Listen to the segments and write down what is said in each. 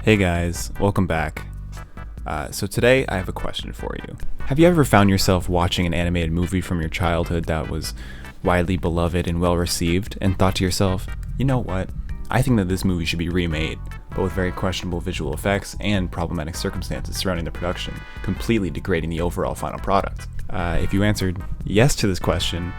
Hey guys, welcome back. So today I have a question for you. Have you ever found yourself watching an animated movie from your childhood that was widely beloved and well received and thought to yourself, you know what, I think that this movie should be remade, but with very questionable visual effects and problematic circumstances surrounding the production, completely degrading the overall final product? If you answered yes to this question,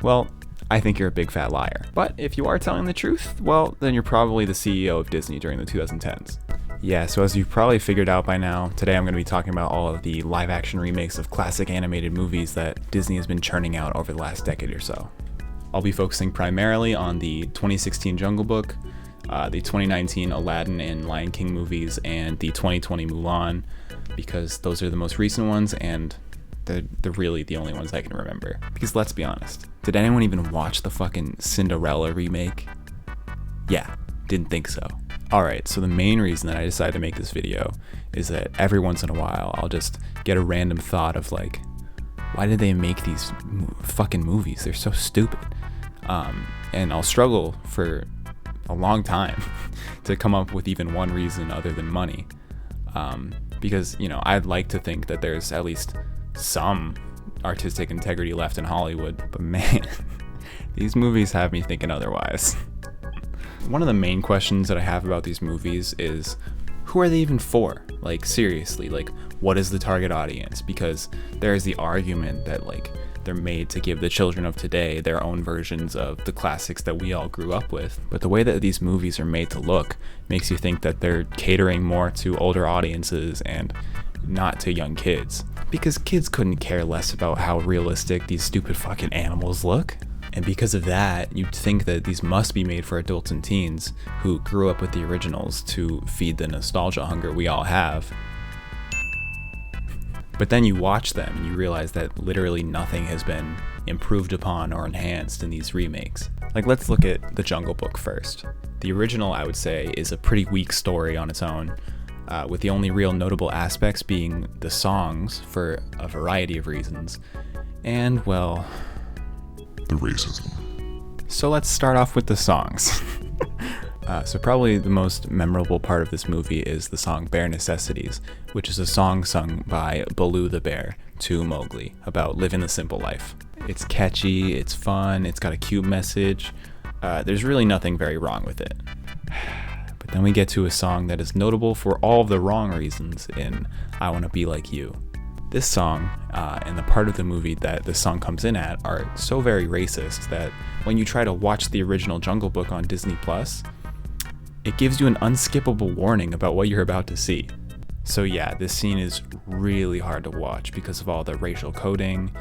well, I think you're a big fat liar. But if you are telling the truth, well, then you're probably the CEO of Disney during the 2010s. Yeah, so as you've probably figured out by now, today I'm going to be talking about all of the live-action remakes of classic animated movies that Disney has been churning out over the last decade or so. I'll be focusing primarily on the 2016 Jungle Book, the 2019 Aladdin and Lion King movies, and the 2020 Mulan, because those are the most recent ones and they're really the only ones I can remember. Because let's be honest, did anyone even watch the fucking Cinderella remake? Yeah, didn't think so. Alright, so the main reason that I decided to make this video is that every once in a while I'll just get a random thought of like, why did they make these fucking movies? They're so stupid. And I'll struggle for a long time to come up with even one reason other than money. Because, you know, I'd like to think that there's at least some artistic integrity left in Hollywood, but man, these movies have me thinking otherwise. One of the main questions that I have about these movies is, who are they even for? Like, seriously, like, what is the target audience? Because there is the argument that, like, they're made to give the children of today their own versions of the classics that we all grew up with. But the way that these movies are made to look makes you think that they're catering more to older audiences and not to young kids. Because kids couldn't care less about how realistic these stupid fucking animals look. And because of that, you'd think that these must be made for adults and teens who grew up with the originals to feed the nostalgia hunger we all have. But then you watch them and you realize that literally nothing has been improved upon or enhanced in these remakes. Like, let's look at The Jungle Book first. The original, I would say, is a pretty weak story on its own, with the only real notable aspects being the songs for a variety of reasons. And, well, the racism. So let's start off with the songs. So probably the most memorable part of this movie is the song Bare Necessities, which is a song sung by Baloo the bear to Mowgli about living the simple life. It's catchy, it's fun, it's got a cute message. There's really nothing very wrong with it. But then we get to a song that is notable for all of the wrong reasons in I Wanna Be Like You. This song and the part of the movie that this song comes in at are so very racist that when you try to watch the original Jungle Book on Disney Plus, it gives you an unskippable warning about what you're about to see. So yeah, this scene is really hard to watch because of all the racial coding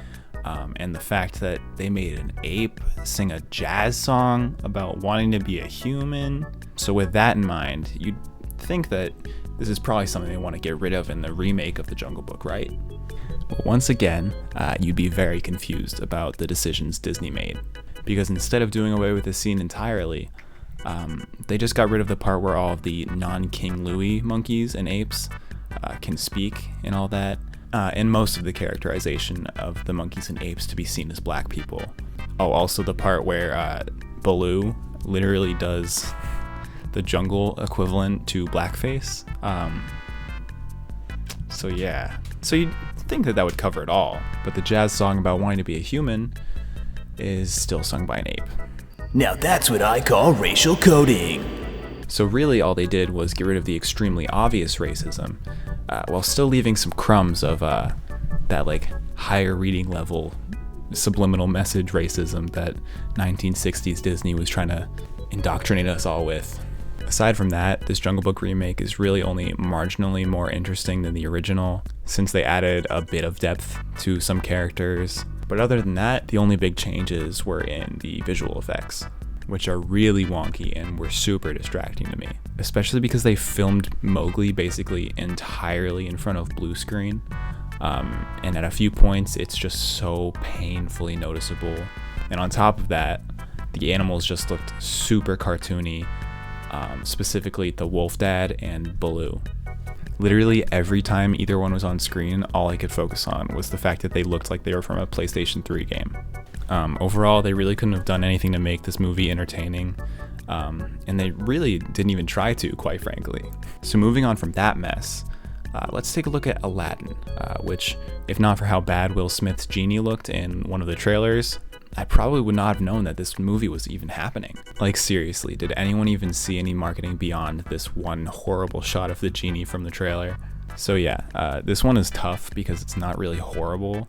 and the fact that they made an ape sing a jazz song about wanting to be a human. So with that in mind, you'd think that this is probably something they want to get rid of in the remake of the Jungle Book, right? But once again, you'd be very confused about the decisions Disney made. Because instead of doing away with this scene entirely, they just got rid of the part where all of the non-King Louie monkeys and apes can speak and all that, and most of the characterization of the monkeys and apes to be seen as black people. Oh, also the part where Baloo literally does the jungle equivalent to blackface. So yeah. So you'd think that would cover it all, but the jazz song about wanting to be a human is still sung by an ape. Now that's what I call racial coding. So really all they did was get rid of the extremely obvious racism, while still leaving some crumbs of that like higher reading level subliminal message racism that 1960s Disney was trying to indoctrinate us all with. Aside from that, this Jungle Book remake is really only marginally more interesting than the original, since they added a bit of depth to some characters. But other than that, the only big changes were in the visual effects, which are really wonky and were super distracting to me, especially because they filmed Mowgli basically entirely in front of blue screen. And at a few points, it's just so painfully noticeable. And on top of that, the animals just looked super cartoony, specifically the Wolf Dad and Baloo. Literally every time either one was on screen, all I could focus on was the fact that they looked like they were from a PlayStation 3 game. Overall, they really couldn't have done anything to make this movie entertaining. And they really didn't even try to, quite frankly. So moving on from that mess, let's take a look at Aladdin, which, if not for how bad Will Smith's genie looked in one of the trailers, I probably would not have known that this movie was even happening. Like, seriously, did anyone even see any marketing beyond this one horrible shot of the genie from the trailer? So yeah, this one is tough because it's not really horrible,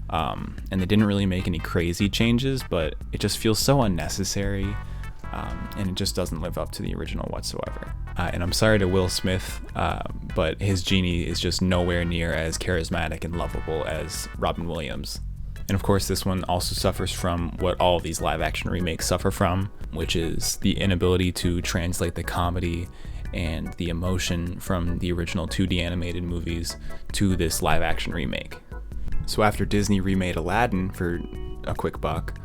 and they didn't really make any crazy changes, but it just feels so unnecessary, and it just doesn't live up to the original whatsoever. And I'm sorry to Will Smith, but his genie is just nowhere near as charismatic and lovable as Robin Williams. And of course, this one also suffers from what all of these live-action remakes suffer from, which is the inability to translate the comedy and the emotion from the original 2D animated movies to this live-action remake. So after Disney remade Aladdin for a quick buck,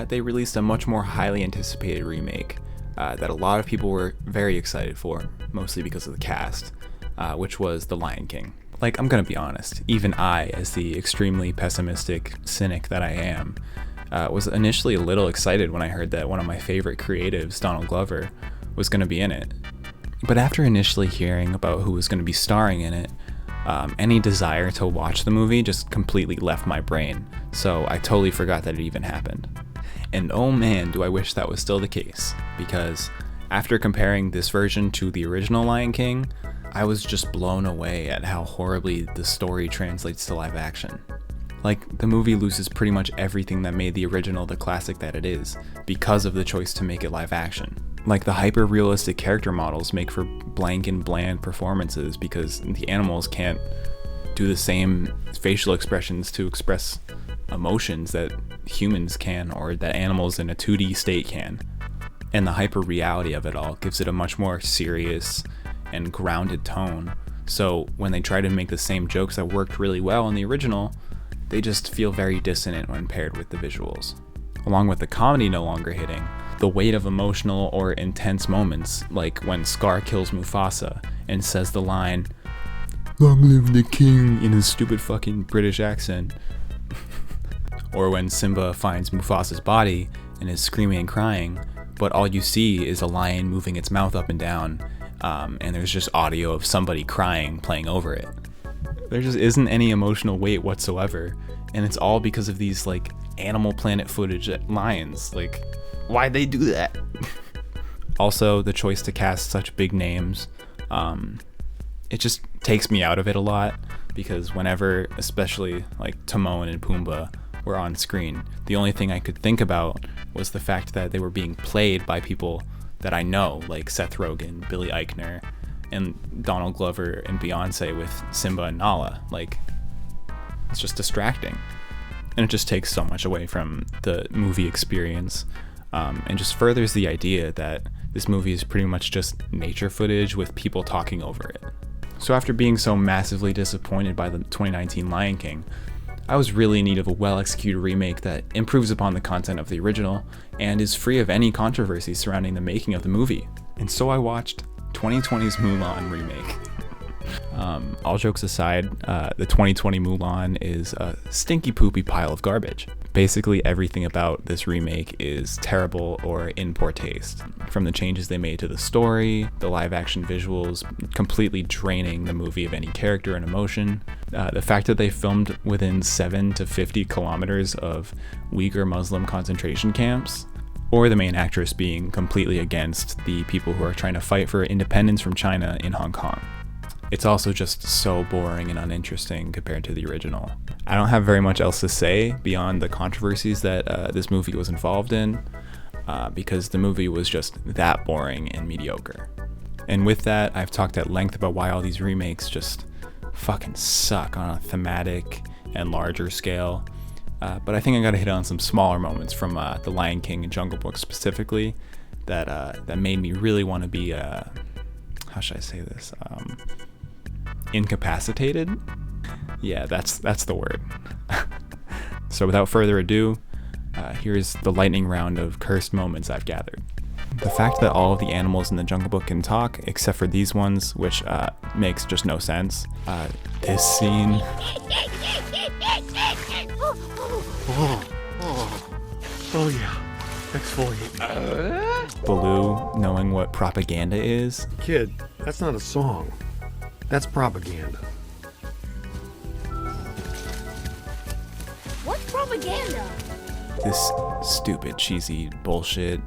they released a much more highly anticipated remake that a lot of people were very excited for, mostly because of the cast, which was The Lion King. Like, I'm gonna be honest, even I, as the extremely pessimistic cynic that I am, was initially a little excited when I heard that one of my favorite creatives, Donald Glover, was gonna be in it. But after initially hearing about who was gonna be starring in it, any desire to watch the movie just completely left my brain, so I totally forgot that it even happened. And oh man, do I wish that was still the case, because after comparing this version to the original Lion King, I was just blown away at how horribly the story translates to live action. Like, the movie loses pretty much everything that made the original the classic that it is, because of the choice to make it live action. Like, the hyper-realistic character models make for blank and bland performances because the animals can't do the same facial expressions to express emotions that humans can, or that animals in a 2D state can. And the hyper-reality of it all gives it a much more serious and grounded tone, so when they try to make the same jokes that worked really well in the original, they just feel very dissonant when paired with the visuals. Along with the comedy no longer hitting, the weight of emotional or intense moments, like when Scar kills Mufasa and says the line, "Long live the king," in his stupid fucking British accent, or when Simba finds Mufasa's body and is screaming and crying, but all you see is a lion moving its mouth up and down, and there's just audio of somebody crying playing over it. There just isn't any emotional weight whatsoever, and it's all because of these, like, Animal Planet footage at lions. Like, why'd they do that? Also, the choice to cast such big names, it just takes me out of it a lot, because whenever, especially like Timon and Pumbaa were on screen, the only thing I could think about was the fact that they were being played by people that I know, like Seth Rogen, Billy Eichner, and Donald Glover and Beyonce with Simba and Nala. Like, it's just distracting. And it just takes so much away from the movie experience, and just furthers the idea that this movie is pretty much just nature footage with people talking over it. So after being so massively disappointed by the 2019 Lion King, I was really in need of a well-executed remake that improves upon the content of the original and is free of any controversy surrounding the making of the movie. And so I watched 2020's Mulan remake. All jokes aside, the 2020 Mulan is a stinky poopy pile of garbage. Basically everything about this remake is terrible or in poor taste. From the changes they made to the story, the live action visuals completely draining the movie of any character and emotion, the fact that they filmed within 7 to 50 kilometers of Uyghur Muslim concentration camps, or the main actress being completely against the people who are trying to fight for independence from China in Hong Kong. It's also just so boring and uninteresting compared to the original. I don't have very much else to say beyond the controversies that this movie was involved in, because the movie was just that boring and mediocre. And with that, I've talked at length about why all these remakes just fucking suck on a thematic and larger scale. But I think I gotta hit on some smaller moments from The Lion King and Jungle Book specifically that made me really want to be, how should I say this? Incapacitated? Yeah, that's the word. So without further ado, here's the lightning round of cursed moments I've gathered. The fact that all of the animals in the Jungle Book can talk, except for these ones, which makes just no sense. This scene. Oh yeah, exfoliate. Baloo knowing what propaganda is. Kid, that's not a song. That's propaganda. What's propaganda? This stupid, cheesy bullshit.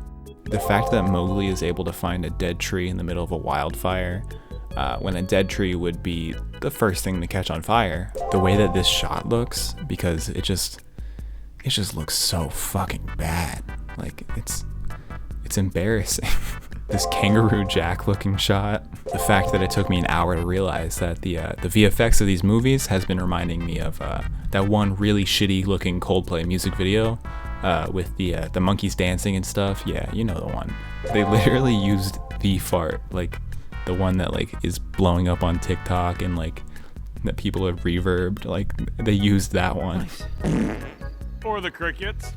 The fact that Mowgli is able to find a dead tree in the middle of a wildfire, when a dead tree would be the first thing to catch on fire. The way that this shot looks, because it just looks so fucking bad. Like, it's embarrassing. This Kangaroo Jack looking shot. The fact that it took me an hour to realize that the VFX of these movies has been reminding me of that one really shitty looking Coldplay music video with the monkeys dancing and stuff. Yeah, you know the one. They literally used the fart, like the one that like is blowing up on TikTok and like that people have reverbed. Like they used that one. Or the crickets.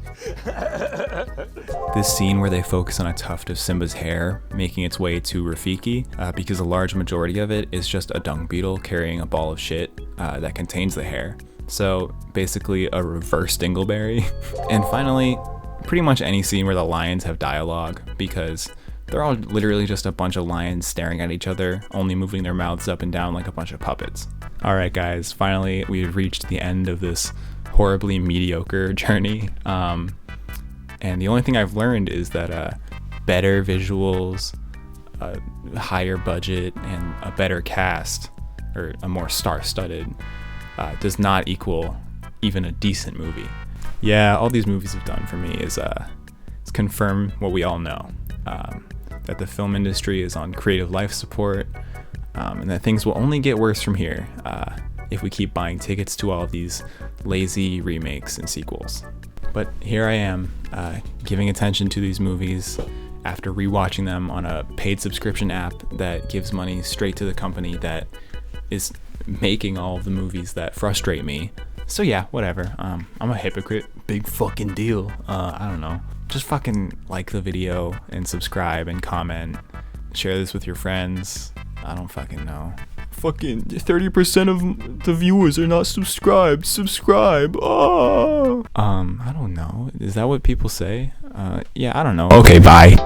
This scene where they focus on a tuft of Simba's hair making its way to Rafiki, because a large majority of it is just a dung beetle carrying a ball of shit that contains the hair. So basically a reverse dingleberry. And finally, pretty much any scene where the lions have dialogue, because they're all literally just a bunch of lions staring at each other, only moving their mouths up and down like a bunch of puppets. Alright guys, finally we've reached the end of this horribly mediocre journey, and the only thing I've learned is that better visuals, a higher budget, and a better cast, or a more star-studded, does not equal even a decent movie. Yeah, all these movies have done for me is confirm what we all know, that the film industry is on creative life support, and that things will only get worse from here if we keep buying tickets to all of these lazy remakes and sequels. But here I am, giving attention to these movies after rewatching them on a paid subscription app that gives money straight to the company that is making all of the movies that frustrate me. So yeah, whatever. I'm a hypocrite. Big fucking deal. I don't know. Just fucking like the video and subscribe and comment. Share this with your friends. I don't fucking know. Fucking 30% of the viewers are not subscribed. Subscribe. Oh. I don't know. Is that what people say? Yeah, I don't know. Okay, bye.